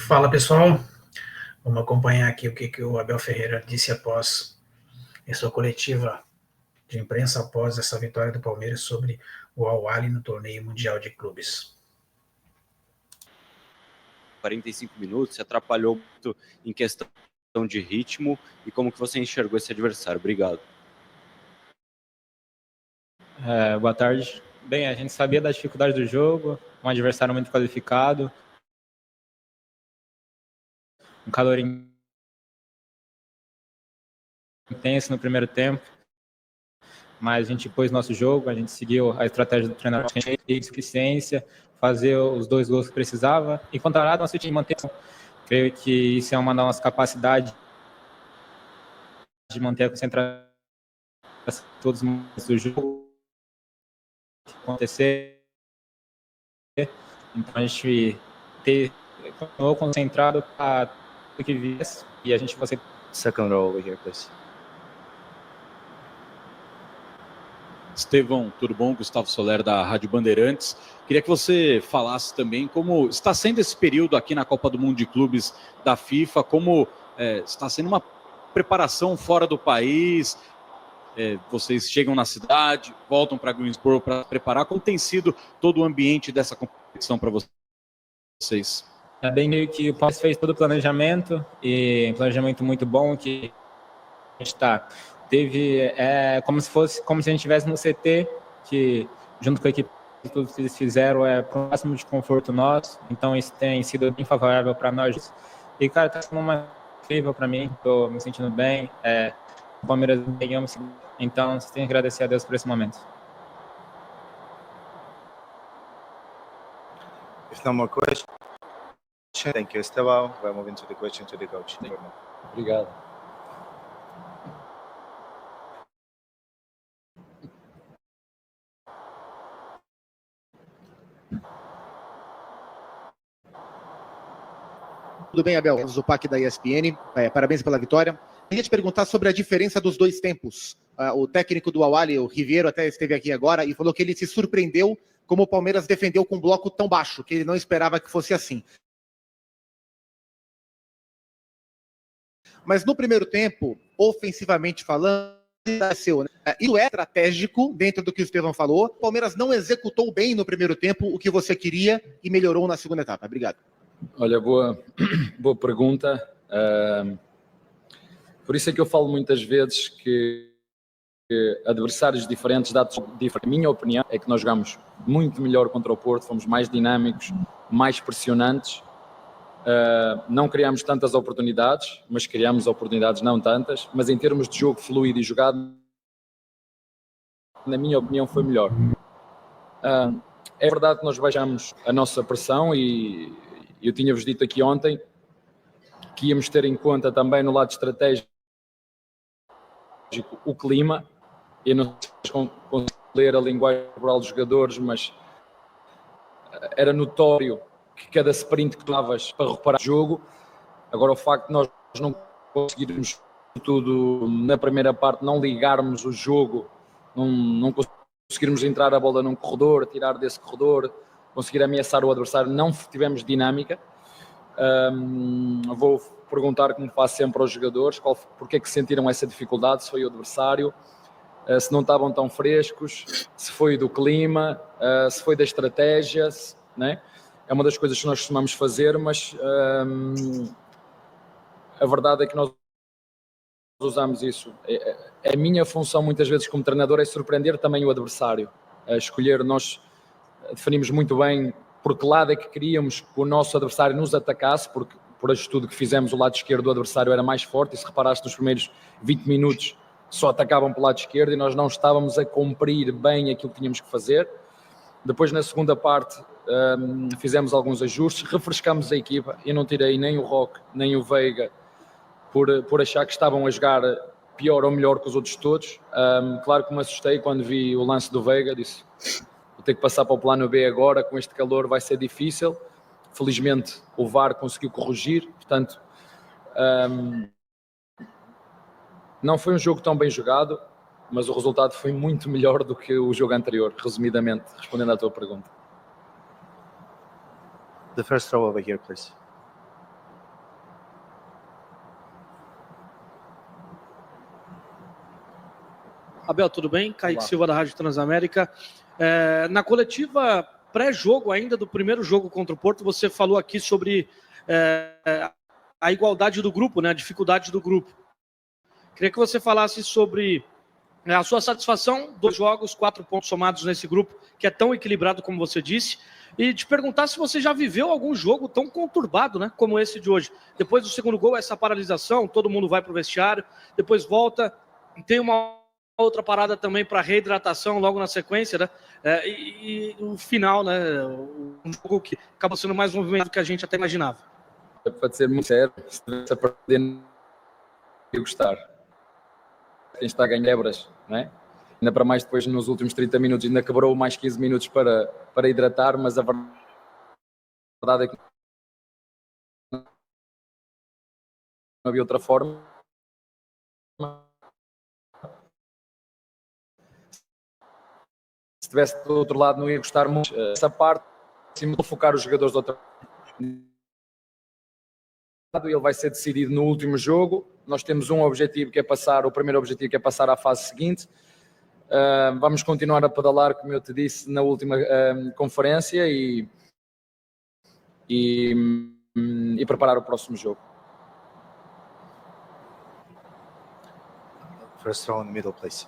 Fala pessoal, vamos acompanhar aqui o que o Abel Ferreira disse após a sua coletiva de imprensa após essa vitória do Palmeiras sobre o Al-Ahly no torneio mundial de clubes. 45 minutos, se atrapalhou muito em questão de ritmo e como que você enxergou esse adversário? Obrigado. Boa tarde. Bem, a gente sabia da dificuldade do jogo, um adversário muito qualificado, um calor intenso no primeiro tempo, mas a gente pôs nosso jogo, a gente seguiu a estratégia do treinador, a gente teve suficiência, fazer os 2 gols que precisava, e contra nosso time manter. Creio que isso é uma das nossas capacidades de manter a concentração todos os momentos do jogo acontecer. Então a gente continuou concentrado para o que viesse e a gente vai ser. Second row over here, please. Estevão, tudo bom? Gustavo Soler, da Rádio Bandeirantes. Queria que você falasse também como está sendo esse período aqui na Copa do Mundo de Clubes da FIFA, como está sendo uma preparação fora do país, vocês chegam na cidade, voltam para Greensboro para preparar, como tem sido todo o ambiente dessa competição para vocês? É bem meio que o Palmeiras fez todo o planejamento, e um planejamento muito bom que a gente está. Teve como se a gente estivesse no CT, que junto com a equipe, tudo que eles fizeram é próximo de conforto nosso, então isso tem sido bem favorável para nós. E, cara, está sendo uma incrível para mim, estou me sentindo bem. O Palmeiras ganhamos, então você tem que agradecer a Deus por esse momento. If no more questions, thank you, Estevão. We're moving to the question to the coach. Obrigado. Tudo bem, Abel? Zupac da ESPN. Parabéns pela vitória. Queria te perguntar sobre a diferença dos 2 tempos. O técnico do Al-Ahly, o Riviero, até esteve aqui agora e falou que ele se surpreendeu como o Palmeiras defendeu com um bloco tão baixo, que ele não esperava que fosse assim. Mas no primeiro tempo, ofensivamente falando, isso é estratégico dentro do que o Estevão falou. O Palmeiras não executou bem no primeiro tempo o que você queria e melhorou na segunda etapa. Obrigado. Olha, boa pergunta. Por isso é que eu falo muitas vezes que adversários diferentes, dados diferentes. A minha opinião é que nós jogamos muito melhor contra o Porto, fomos mais dinâmicos, mais pressionantes. Não criámos tantas oportunidades, mas criámos oportunidades não tantas. Mas em termos de jogo fluido e jogado, na minha opinião, foi melhor. É verdade que nós baixamos a nossa pressão e eu tinha-vos dito aqui ontem que íamos ter em conta também no lado estratégico o clima. Eu não sei se consigo ler a linguagem corporal dos jogadores, mas era notório que cada sprint que tu davas para reparar o jogo. Agora, o facto de nós não conseguirmos tudo na primeira parte, não ligarmos o jogo, não conseguirmos entrar a bola num corredor, tirar desse corredor, conseguir ameaçar o adversário, não tivemos dinâmica. Vou perguntar, como faço sempre aos jogadores, porque é que sentiram essa dificuldade, se foi o adversário, se não estavam tão frescos, se foi do clima, se foi da estratégia, né? É uma das coisas que nós costumamos fazer, mas a verdade é que nós usamos isso. A minha função muitas vezes como treinador é surpreender também o adversário, escolher. Nós definimos muito bem por que lado é que queríamos que o nosso adversário nos atacasse, porque por estudo que fizemos o lado esquerdo do adversário era mais forte, e se reparaste nos primeiros 20 minutos só atacavam pelo lado esquerdo e nós não estávamos a cumprir bem aquilo que tínhamos que fazer. Depois na segunda parte fizemos alguns ajustes, refrescamos a equipa. Eu não tirei nem o Roque nem o Veiga por achar que estavam a jogar pior ou melhor que os outros todos. Claro que me assustei quando vi o lance do Veiga, disse: vou ter que passar para o plano B agora, com este calor vai ser difícil. Felizmente o VAR conseguiu corrigir, portanto não foi um jogo tão bem jogado, mas o resultado foi muito melhor do que o jogo anterior, resumidamente, respondendo à tua pergunta. The first row over here, please. Abel, tudo bem? Kaique Olá. Silva, da Rádio Transamérica. Na coletiva pré-jogo ainda do primeiro jogo contra o Porto, você falou aqui sobre a igualdade do grupo, né? A dificuldade do grupo. Queria que você falasse sobre a sua satisfação, 2 jogos, 4 pontos somados nesse grupo, que é tão equilibrado como você disse, e te perguntar se você já viveu algum jogo tão conturbado, né, como esse de hoje. Depois do segundo gol, essa paralisação, todo mundo vai para o vestiário, depois volta, tem uma outra parada também para reidratação logo na sequência, né, e o final, né, um jogo que acabou sendo mais movimentado do que a gente até imaginava. Para ser muito sério, se tivesse a perder, não ia gostar. Quem está a ganhar quebras, não é? Ainda para mais depois nos últimos 30 minutos, ainda quebrou mais 15 minutos para hidratar, mas a verdade é que não havia outra forma. Se estivesse do outro lado não ia gostar muito. Essa parte, sim, vou focar os jogadores do outro lado, ele vai ser decidido no último jogo. Nós temos um objetivo que é passar, o primeiro objetivo que é passar à fase seguinte. Vamos continuar a pedalar, como eu te disse na última conferência, e preparar o próximo jogo. First row in the middle, please.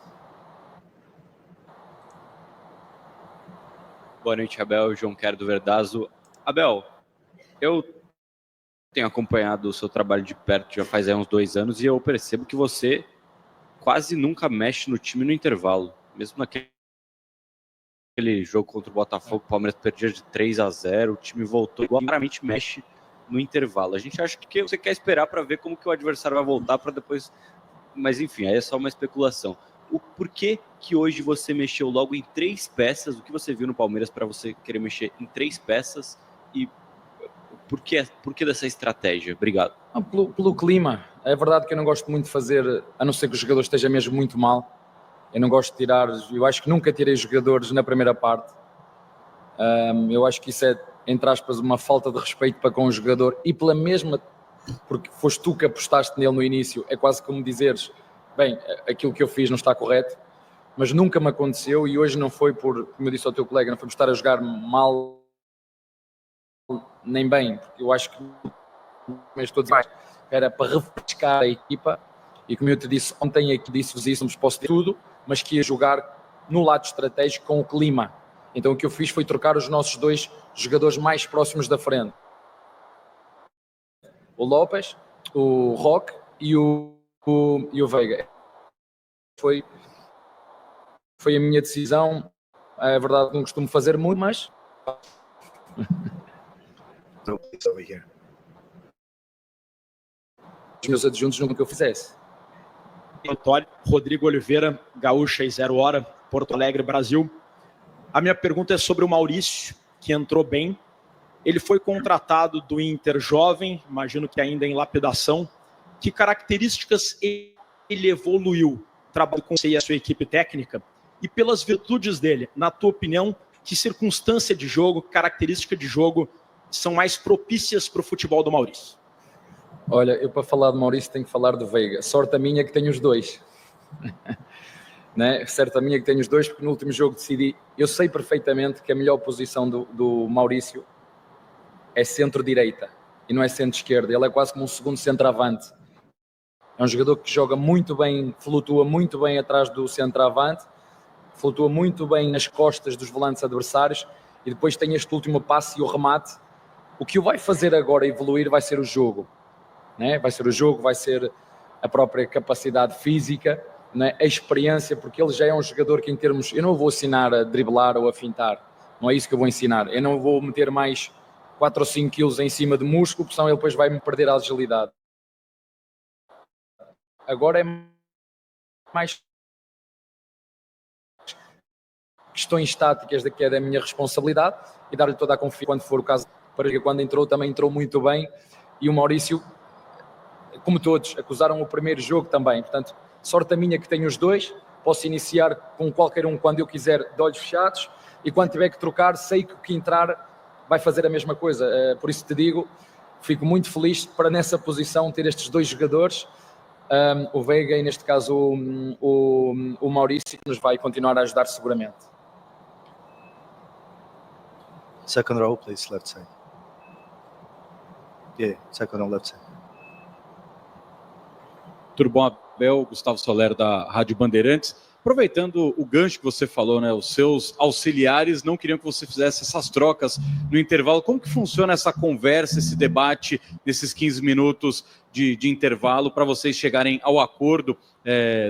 Boa noite, Abel. João Quero do Verdazo. Abel, eu tenho acompanhado o seu trabalho de perto já faz uns 2 anos e eu percebo que você quase nunca mexe no time no intervalo. Mesmo naquele jogo contra o Botafogo, o Palmeiras perdia de 3-0, o time voltou igual, claramente mexe no intervalo. A gente acha que você quer esperar para ver como que o adversário vai voltar para depois... Mas enfim, aí é só uma especulação. O porquê que hoje você mexeu logo em 3 peças? O que você viu no Palmeiras para você querer mexer em 3 peças? E por que dessa estratégia? Obrigado. Pelo clima. É verdade que eu não gosto muito de fazer, a não ser que o jogador esteja mesmo muito mal. Eu não gosto de tirar, eu acho que nunca tirei jogadores na primeira parte. Eu acho que isso é, entre aspas, uma falta de respeito para com o jogador, e pela mesma, porque foste tu que apostaste nele no início, é quase como dizeres, bem, aquilo que eu fiz não está correto, mas nunca me aconteceu, e hoje não foi por, como eu disse ao teu colega, não foi por estar a jogar mal nem bem, porque eu acho que era para refrescar a equipa, e como eu te disse ontem, aqui disse-vos isso, não vos posso dizer tudo, mas que ia jogar no lado estratégico com o clima. Então o que eu fiz foi trocar os nossos 2 jogadores mais próximos da frente. O Lopes, o Roque e o Veiga. Foi a minha decisão. É verdade que não costumo fazer muito, mas... Over here. Os meus adjuntos nunca que eu fizesse. Antônio, Rodrigo Oliveira, Gaúcha e 0 Hora, Porto Alegre, Brasil. A minha pergunta é sobre o Maurício, que entrou bem. Ele foi contratado do Inter jovem, imagino que ainda em lapidação. Que características ele evoluiu? Trabalho com você e a sua equipe técnica? E pelas virtudes dele, na tua opinião, que circunstância de jogo, característica de jogo são mais propícias para o futebol do Maurício? Olha, eu para falar de Maurício tenho que falar do Veiga. Sorte a minha que tenho os 2. Né? Certo a minha que tenho os 2, porque no último jogo decidi. Eu sei perfeitamente que a melhor posição do Maurício é centro-direita e não é centro-esquerda. Ele é quase como um segundo centroavante. É um jogador que joga muito bem, flutua muito bem atrás do centroavante, flutua muito bem nas costas dos volantes adversários, e depois tem este último passe e o remate. O que o vai fazer agora evoluir vai ser o jogo. Né? Vai ser o jogo, vai ser a própria capacidade física, né? A experiência, porque ele já é um jogador que em termos... Eu não vou ensinar a driblar ou a fintar, não é isso que eu vou ensinar. Eu não vou meter mais 4 ou 5 quilos em cima de músculo, porque senão ele depois vai-me perder a agilidade. Agora é mais questões táticas que é da minha responsabilidade, e dar-lhe toda a confiança quando for o caso, para que quando entrou também entrou muito bem, e o Maurício, como todos, acusaram o primeiro jogo também. Portanto, sorte a minha que tenho os 2, posso iniciar com qualquer um quando eu quiser, de olhos fechados, e quando tiver que trocar, sei que o que entrar vai fazer a mesma coisa. Por isso te digo, fico muito feliz para nessa posição ter estes dois jogadores, o Veiga e neste caso o Maurício, que nos vai continuar a ajudar seguramente. Second row, please, left side. Yeah, second row, left side. Tudo bom, Abel? Gustavo Soler, da Rádio Bandeirantes. Aproveitando o gancho que você falou, né? Os seus auxiliares não queriam que você fizesse essas trocas no intervalo. Como que funciona essa conversa, esse debate, nesses 15 minutos de intervalo, para vocês chegarem ao acordo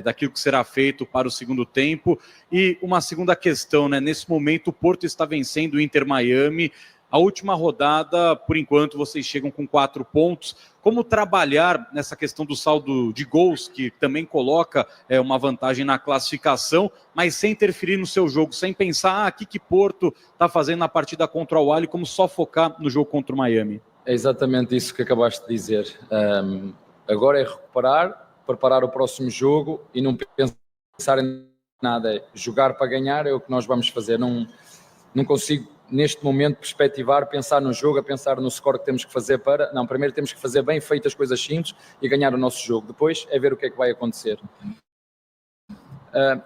daquilo que será feito para o segundo tempo? E uma segunda questão, né? Nesse momento, o Porto está vencendo o Inter Miami. A última rodada, por enquanto, vocês chegam com 4 pontos. Como trabalhar nessa questão do saldo de gols, que também coloca uma vantagem na classificação, mas sem interferir no seu jogo, sem pensar, o que Porto está fazendo na partida contra o Al-Ahly, como só focar no jogo contra o Miami? É exatamente isso que acabaste de dizer. Agora é recuperar, preparar o próximo jogo e não pensar em nada. Jogar para ganhar é o que nós vamos fazer. Não consigo, neste momento, perspectivar, pensar no jogo, a pensar no score que temos que fazer para... Não, primeiro temos que fazer bem feitas as coisas simples e ganhar o nosso jogo. Depois é ver o que é que vai acontecer.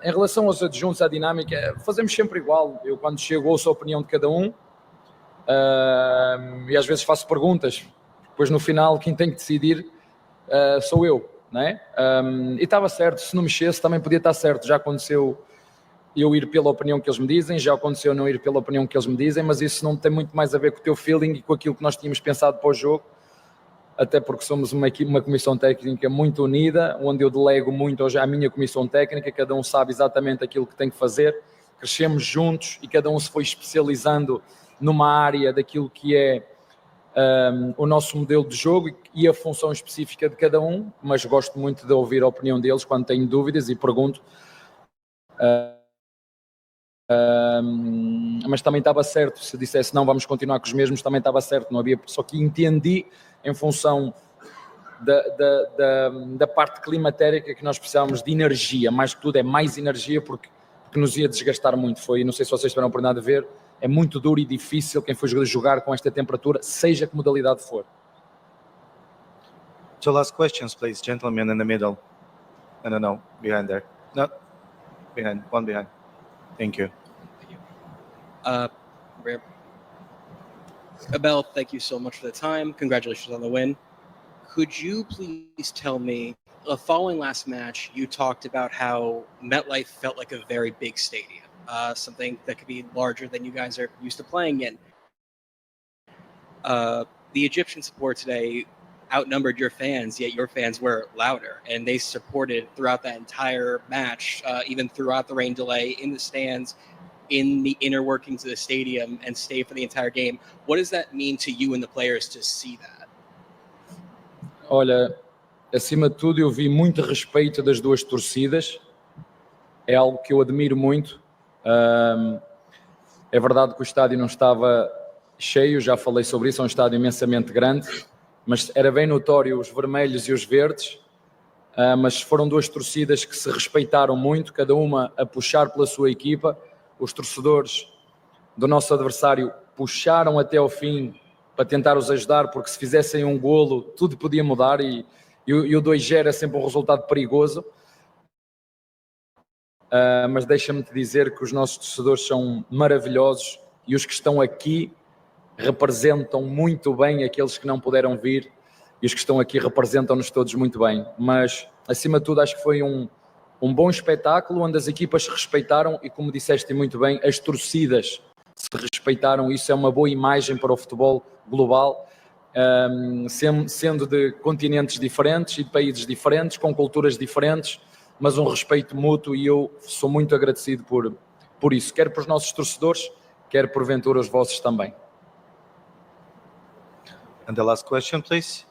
Em relação aos adjuntos, à dinâmica, fazemos sempre igual. Eu, quando chego, ouço a opinião de cada um e às vezes faço perguntas. Depois, no final, quem tem que decidir sou eu, não é? E estava certo. Se não mexesse, também podia estar certo. Já aconteceu eu ir pela opinião que eles me dizem, já aconteceu não ir pela opinião que eles me dizem, mas isso não tem muito mais a ver com o teu feeling e com aquilo que nós tínhamos pensado para o jogo, até porque somos uma comissão técnica muito unida, onde eu delego muito hoje à minha comissão técnica, cada um sabe exatamente aquilo que tem que fazer, crescemos juntos e cada um se foi especializando numa área daquilo que é o nosso modelo de jogo e a função específica de cada um, mas gosto muito de ouvir a opinião deles quando tenho dúvidas e pergunto. Mas também estava certo, se dissesse não, vamos continuar com os mesmos, também estava certo, não havia, só que entendi em função da parte climatérica que nós precisávamos de energia, mais que tudo é mais energia porque nos ia desgastar muito. Foi, não sei se vocês tiveram a oportunidade de ver, é muito duro e difícil quem for jogar com esta temperatura, seja que modalidade for. So last questions, please, gentlemen in the middle. No, behind there. No, behind, one behind. Thank you. Abel, thank you so much for the time. Congratulations on the win. Could you please tell me, following last match, you talked about how MetLife felt like a very big stadium, something that could be larger than you guys are used to playing in. The Egyptian support today outnumbered your fans, yet your fans were louder, and they supported throughout that entire match, even throughout the rain delay, in the stands, in the inner workings of the stadium, and stayed for the entire game. What does that mean to you and the players to see that? Olha, acima de tudo eu vi muito respeito das duas torcidas, é algo que eu admiro muito. É verdade que o estádio não estava cheio, já falei sobre isso, é um estádio imensamente grande, mas era bem notório os vermelhos e os verdes, mas foram duas torcidas que se respeitaram muito, cada uma a puxar pela sua equipa. Os torcedores do nosso adversário puxaram até ao fim para tentar os ajudar, porque se fizessem um golo tudo podia mudar e o 2-0 é sempre um resultado perigoso. Mas deixa-me te dizer que os nossos torcedores são maravilhosos e os que estão aqui representam muito bem aqueles que não puderam vir e os que estão aqui representam-nos todos muito bem. Mas, acima de tudo, acho que foi um bom espetáculo onde as equipas se respeitaram e, como disseste muito bem, as torcidas se respeitaram. Isso é uma boa imagem para o futebol global, sendo de continentes diferentes e de países diferentes, com culturas diferentes, mas um respeito mútuo, e eu sou muito agradecido por isso, quer para os nossos torcedores, quer porventura os vossos também. And the last question, please.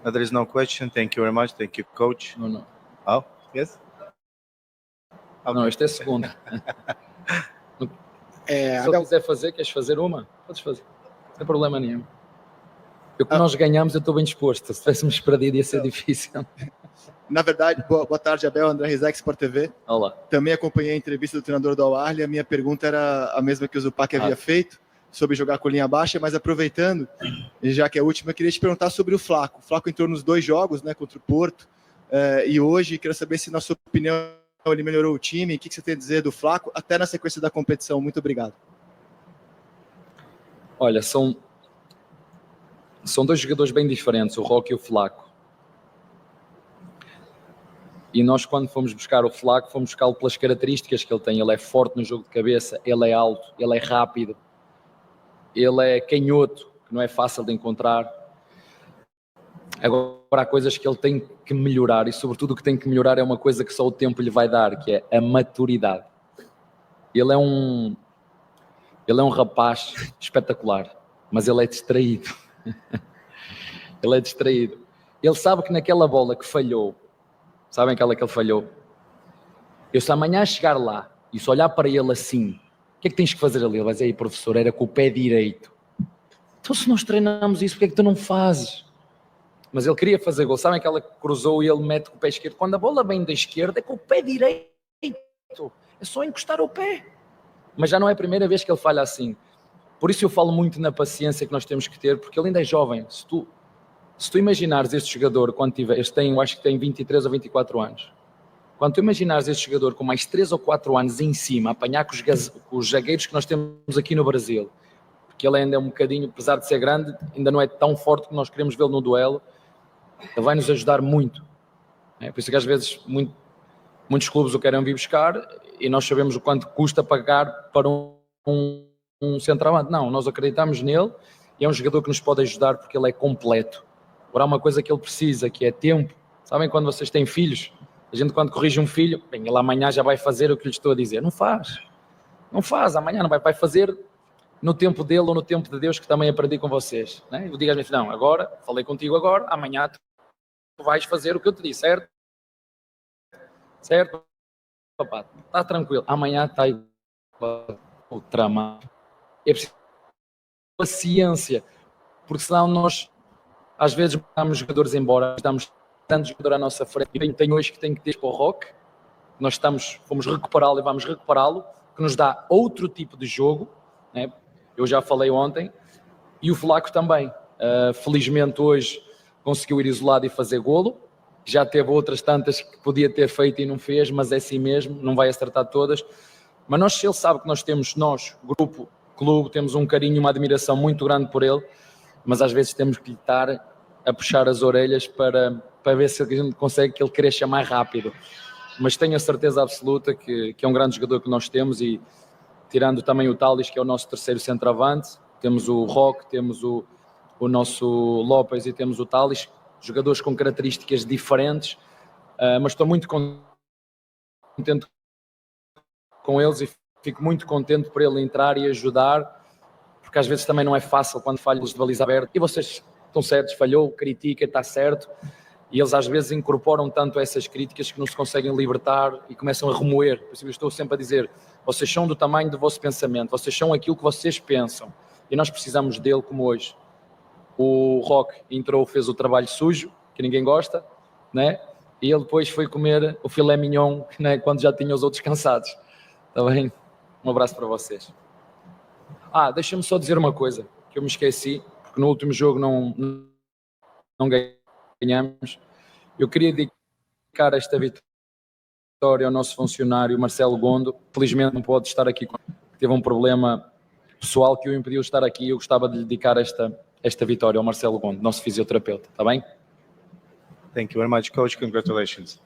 There is no question. Thank you very much. Thank you, coach. Não. Oh, yes? Okay. Não, este é a segunda. Se eu quiser fazer, queres fazer uma? Podes fazer. Não tem problema nenhum. O que nós ganhamos, eu estou bem disposto. Se tivéssemos perdido, ia ser difícil. Na verdade, boa tarde, Abel, André Rizek, Sport TV. Olá. Também acompanhei a entrevista do treinador do Al-Ahly. A minha pergunta era a mesma que o Zupac havia feito, sobre jogar com linha baixa, mas aproveitando, já que é a última, eu queria te perguntar sobre o Flaco. O Flaco entrou nos 2 jogos, né, contra o Porto, e hoje, queria saber se, na sua opinião, ele melhorou o time. O que você tem a dizer do Flaco, até na sequência da competição? Muito obrigado. Olha, são 2 jogadores bem diferentes, o Roque e o Flaco. E nós, quando fomos buscar o Flaco, fomos buscá-lo pelas características que ele tem. Ele é forte no jogo de cabeça, ele é alto, ele é rápido, ele é canhoto, que não é fácil de encontrar. Agora, há coisas que ele tem que melhorar, e sobretudo o que tem que melhorar é uma coisa que só o tempo lhe vai dar, que é a maturidade. Ele é um rapaz espetacular, mas ele é distraído. Ele é distraído. Ele sabe que naquela bola que falhou, sabem aquela que ele falhou? Eu, se amanhã chegar lá e se olhar para ele assim, o que é que tens que fazer ali? Ele vai dizer, aí, professor, era com o pé direito. Então, se nós treinamos isso, porque é que tu não fazes? Mas ele queria fazer gol. Sabem aquela que cruzou e ele mete com o pé esquerdo? Quando a bola vem da esquerda, é com o pé direito. É só encostar o pé. Mas já não é a primeira vez que ele falha assim. Por isso eu falo muito na paciência que nós temos que ter, porque ele ainda é jovem. Se tu imaginares este jogador, quando tiver, eu acho que tem 23 ou 24 anos, quando tu imaginares este jogador com mais 3 ou 4 anos em cima, a apanhar com os zagueiros que nós temos aqui no Brasil, porque ele ainda é um bocadinho, apesar de ser grande, ainda não é tão forte como nós queremos vê-lo no duelo, ele vai nos ajudar muito. Por isso que às vezes muitos clubes o querem vir buscar e nós sabemos o quanto custa pagar para um centroavante. Não, nós acreditamos nele e é um jogador que nos pode ajudar porque ele é completo. Agora há uma coisa que ele precisa, que é tempo. Sabem quando vocês têm filhos? A gente quando corrige um filho, bem, ele amanhã já vai fazer o que lhe estou a dizer. Não faz, amanhã não vai fazer no tempo dele ou no tempo de Deus, que também aprendi com vocês. Né? Eu digo às vezes, não, agora, falei contigo agora, amanhã tu vais fazer o que eu te disse, certo? Certo? Papá, está tranquilo, amanhã está igual o trama. É preciso paciência, porque senão nós às vezes mandamos jogadores embora, damos tanto jogador à nossa frente. E tem hoje que tem que ter para o Roque, nós fomos recuperá-lo e vamos recuperá-lo, que nos dá outro tipo de jogo, né? Eu já falei ontem, e o Flaco também. Felizmente hoje conseguiu ir isolado e fazer golo, já teve outras tantas que podia ter feito e não fez, mas é assim mesmo, não vai acertar todas. Mas ele sabe que nós, grupo, clube, temos um carinho, uma admiração muito grande por ele, mas às vezes temos que lhe estar a puxar as orelhas para ver se a gente consegue que ele cresça mais rápido. Mas tenho a certeza absoluta que é um grande jogador que nós temos, e tirando também o Thalys, que é o nosso terceiro centroavante, temos o Roque, temos o nosso Lopes e temos o Thalys, jogadores com características diferentes, mas estou muito contente com eles e fico muito contente por ele entrar e ajudar, porque às vezes também não é fácil quando falhas de baliza aberta, e vocês estão certos, falhou, critica, está certo, e eles às vezes incorporam tanto essas críticas que não se conseguem libertar e começam a remoer. Por isso eu estou sempre a dizer, vocês são do tamanho do vosso pensamento, vocês são aquilo que vocês pensam, e nós precisamos dele como hoje. O Roque entrou, fez o trabalho sujo, que ninguém gosta, né? E ele depois foi comer o filé mignon, né? Quando já tinha os outros cansados. Está bem? Um abraço para vocês. Deixa-me só dizer uma coisa, que eu me esqueci, porque no último jogo não ganhamos. Eu queria dedicar esta vitória ao nosso funcionário Marcelo Gondo. Felizmente não pode estar aqui, teve um problema pessoal que o impediu de estar aqui. Eu gostava de lhe dedicar esta vitória ao Marcelo Gondo, nosso fisioterapeuta. Está bem? Thank you very much, coach. Congratulations.